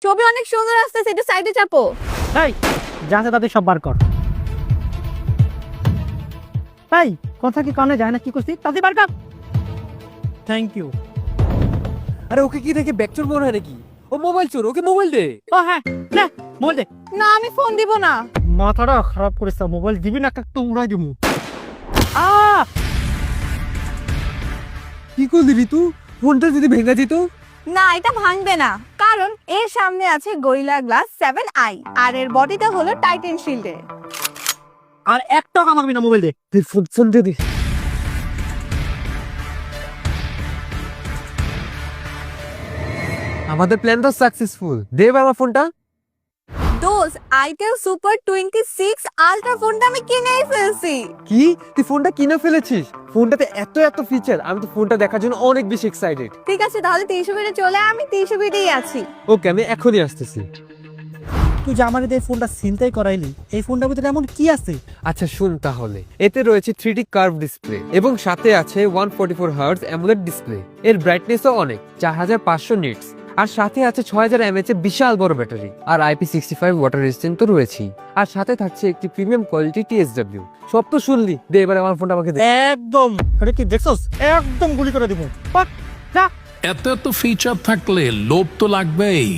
ছবি অনেক সুন্দর আসতেছে, একটু সাইডে চাপো। তাই যাতে তাদের সব বার কর। তাই কথা কি কানে যায় না? কি করছিস তাদের বার কর। Thank you. আরে ওকে কি দেখে ব্যাক চোর মনে হয় নাকি? ও মোবাইল চোর, ওকে মোবাইল দে। ও হ্যাঁ, না মোবাইল দে। না আমি ফোন দিব না। মাথাটা খারাপ করেছ, মোবাইল দিবি না তো উড়াই দিব। কি করলি ঋতু? ফোনটা যদি ভেঙে যেত? না এটা ভাঙবে না, কারণ এর সামনে আছে গরিলা গ্লাস 7i আর এর বডিটা হলো টাইটান শিল্ডের। আর একটা কামাবি না, মোবাইল দে। তুই ফোন দে। আমাদের প্ল্যান তো সাকসেসফুল। দে আমার ফোনটা। দোস আইটেল সুপার 26 আলট্রা ফোনটা আমি কিনেই ফেলছি। কি তুই ফোনটা কিনে ফেলেছিস? ফোনটাতে এত ফিচার, আমি তো ফোনটা দেখার জন্য অনেক বেশি এক্সাইটেড। ঠিক আছে তাহলে 300 ফিটে চলে আয়, আমি 300 ফিটেই আছি। ওকে, আমি এখনই আসতেছি। তুই যে আমার এই ফোনটা ছিনতাই করাইলি, এই ফোনটার ভিতরে এমন কি আছে? আচ্ছা শুন তাহলে, এতে রয়েছে 3D কার্ভ ডিসপ্লে এবং সাথে আছে 144 হার্টজ অ্যামোলেড ডিসপ্লে। এর ব্রাইটনেসও অনেক, 4500 নিটস। আর সাথে আছে 6000 mAh এর বিশাল বড় ব্যাটারি, আর IP65 ওয়াটার রেজিস্ট্যান্ট তো রয়েছেই। আর সাথে থাকছে একটি প্রিমিয়াম কোয়ালিটি TSW। সব তো শুনলি, দে এবার আমার ফোনটা আমাকে দে। একদম, আরে কি দেখছস? একদম গুলি করে দিব। পাক, যা। এত ফিচার থাকলে লোভ তো লাগবেই।